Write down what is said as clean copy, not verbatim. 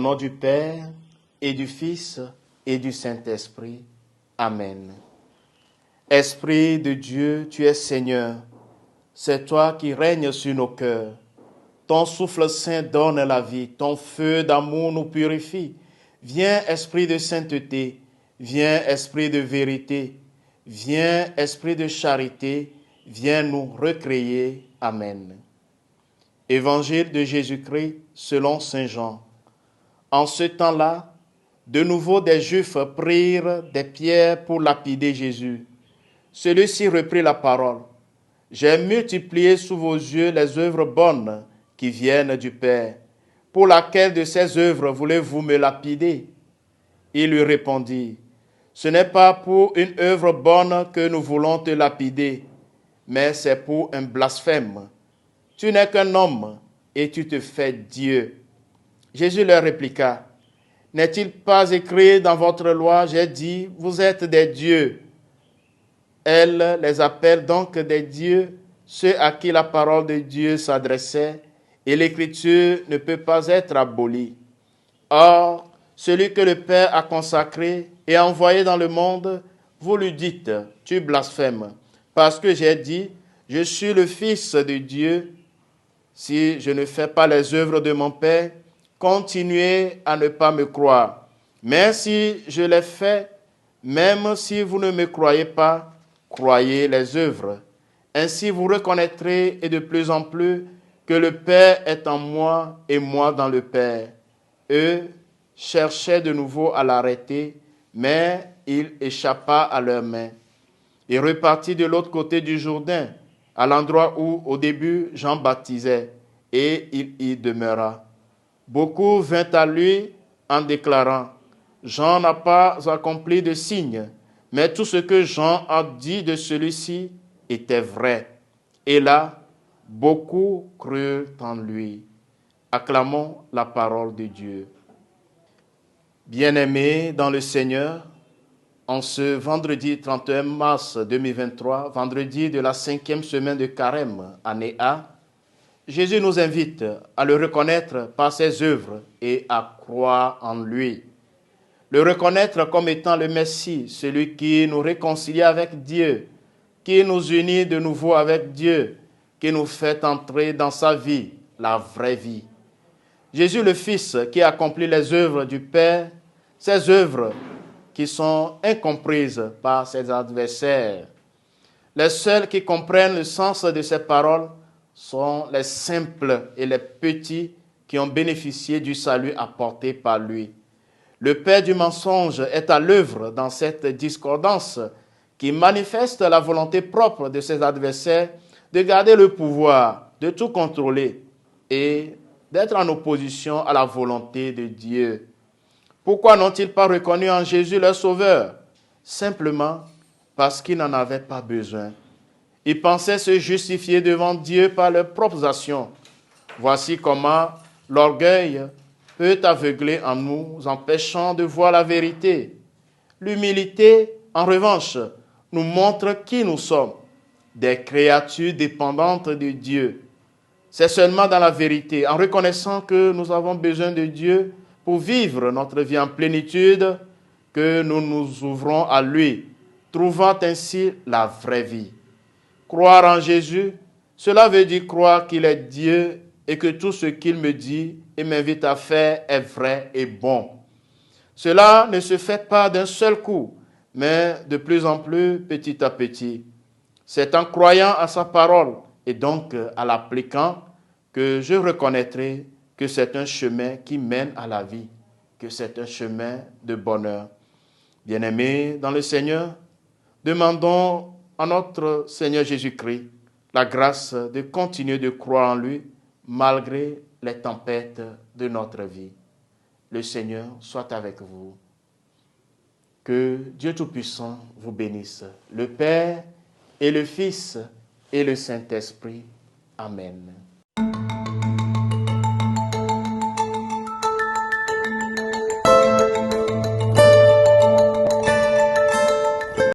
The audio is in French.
nom du Père, et du Fils, et du Saint-Esprit. Amen. Esprit de Dieu, tu es Seigneur. C'est toi qui règnes sur nos cœurs. Ton souffle saint donne la vie. Ton feu d'amour nous purifie. Viens, Esprit de sainteté. Viens, Esprit de vérité. Viens, Esprit de charité. Viens nous recréer. Amen. Évangile de Jésus-Christ selon saint Jean. En ce temps-là, de nouveau des Juifs prirent des pierres pour lapider Jésus. Celui-ci reprit la parole. J'ai multiplié sous vos yeux les œuvres bonnes qui viennent du Père. Pour laquelle de ces œuvres voulez-vous me lapider? Il lui répondit, ce n'est pas pour une œuvre bonne que nous voulons te lapider, mais c'est pour un blasphème. Tu n'es qu'un homme et tu te fais Dieu. Jésus leur répliqua, n'est-il pas écrit dans votre loi, j'ai dit, vous êtes des dieux. Elle les appelle donc des dieux, ceux à qui la parole de Dieu s'adressait, et l'écriture ne peut pas être abolie. Or, celui que le Père a consacré et envoyé dans le monde, vous lui dites, tu blasphèmes, parce que j'ai dit, je suis le Fils de Dieu. Si je ne fais pas les œuvres de mon Père, continuez à ne pas me croire. Mais si je les fais, même si vous ne me croyez pas, croyez les œuvres. Ainsi vous reconnaîtrez et de plus en plus que le Père est en moi et moi dans le Père. Eux cherchaient de nouveau à l'arrêter, mais il échappa à leurs mains. Il repartit de l'autre côté du Jourdain, à l'endroit où au début Jean baptisait, et il y demeura. Beaucoup vinrent à lui en déclarant, Jean n'a pas accompli de signe, mais tout ce que Jean a dit de celui-ci était vrai. Et là, beaucoup crurent en lui. Acclamons la parole de Dieu. Bien-aimés dans le Seigneur, en ce vendredi 31 mars 2023, vendredi de la 5e semaine de Carême, année A, Jésus nous invite à le reconnaître par ses œuvres et à croire en lui. Le reconnaître comme étant le Messie, celui qui nous réconcilie avec Dieu, qui nous unit de nouveau avec Dieu, qui nous fait entrer dans sa vie, la vraie vie. Jésus le Fils qui accomplit les œuvres du Père, ces œuvres qui sont incomprises par ses adversaires. Les seuls qui comprennent le sens de ces paroles sont les simples et les petits qui ont bénéficié du salut apporté par lui. Le père du mensonge est à l'œuvre dans cette discordance qui manifeste la volonté propre de ses adversaires de garder le pouvoir, de tout contrôler et d'être en opposition à la volonté de Dieu. Pourquoi n'ont-ils pas reconnu en Jésus leur sauveur? Simplement parce qu'ils n'en avaient pas besoin. Ils pensaient se justifier devant Dieu par leurs propres actions. Voici comment l'orgueil peut aveugler en nous, empêchant de voir la vérité. L'humilité, en revanche, nous montre qui nous sommes, des créatures dépendantes de Dieu. C'est seulement dans la vérité, en reconnaissant que nous avons besoin de Dieu pour vivre notre vie en plénitude, que nous nous ouvrons à lui, trouvant ainsi la vraie vie. Croire en Jésus, cela veut dire croire qu'il est Dieu et que tout ce qu'il me dit et m'invite à faire est vrai et bon. Cela ne se fait pas d'un seul coup, mais de plus en plus petit à petit. C'est en croyant à sa parole et donc à l'appliquant que je reconnaîtrai que c'est un chemin qui mène à la vie, que c'est un chemin de bonheur. Bien-aimés dans le Seigneur, demandons à notre Seigneur Jésus-Christ la grâce de continuer de croire en lui malgré les tempêtes de notre vie. Le Seigneur soit avec vous. Que Dieu Tout-Puissant vous bénisse, le Père et le Fils et le Saint-Esprit. Amen.